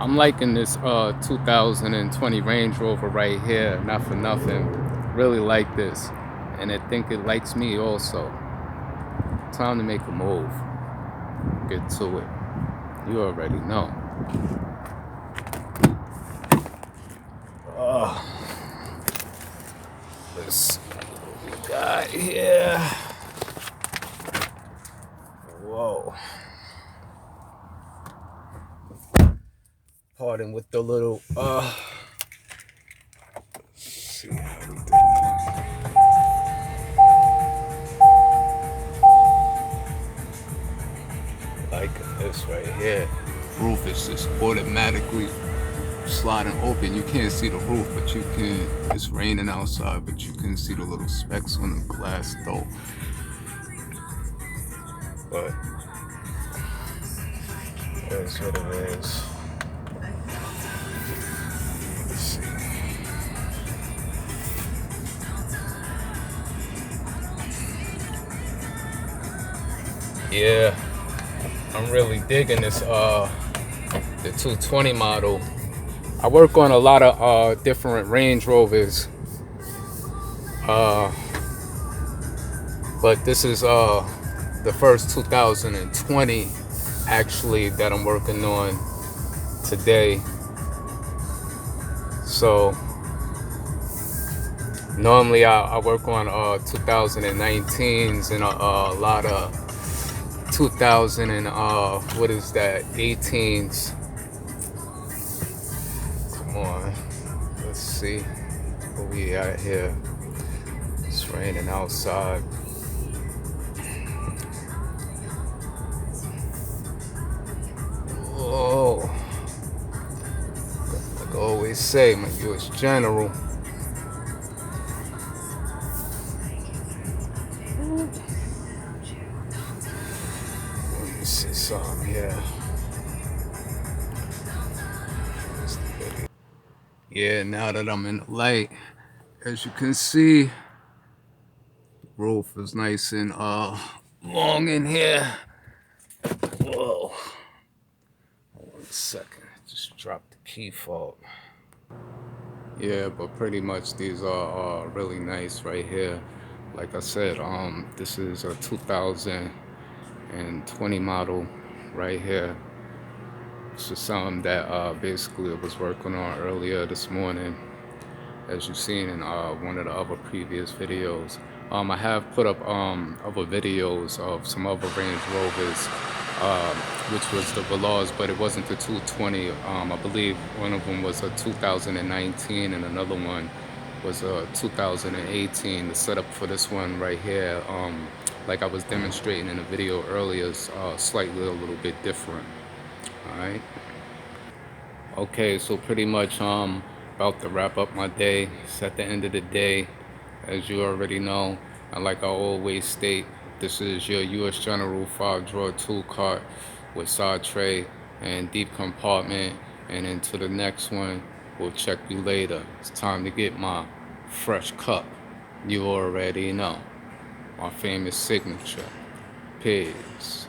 I'm liking this 2020 Range Rover right here, not for nothing. Really like this, and I think it likes me also. Time to make a move. Get to it. You already know. Let's see what we got here. Whoa. Pardon with the little let's see how we do. Like this right here. Roof is just automatically sliding open. You can't see the roof, but you can. It's raining outside, but you can see the little specks on the glass though. But that's what it is. Let's see. Yeah, I'm really digging this the 220 model. I work on a lot of different Range Rovers, but this is the first 2020 actually that I'm working on today. So normally I work on 2019s and a lot of 2000 and what is that, 18s. Come on, let's see what we at here. It's raining outside. Oh, like I always say, my US General. Let me see something here. Yeah, now that I'm in the light, as you can see, the roof is nice and long in here. Whoa. 1 second, just dropped the key fob. Yeah, but pretty much these are really nice right here. Like I said, this is a 2020 model right here. This is something that basically I was working on earlier this morning, as you've seen in one of the other previous videos. I have put up other videos of some other Range Rovers, which was the VELARs, but it wasn't the 220. I believe one of them was a 2019 and another one was a 2018. The setup for this one right here, like I was demonstrating in the video earlier, is slightly a little bit different. All right. Okay, so pretty much about to wrap up my day. It's at the end of the day, as you already know. And like I always state, this is your US General 5-drawer tool cart with side tray and deep compartment. And into the next one, we'll check you later. It's time to get my fresh cup. You already know. My famous signature. Peace.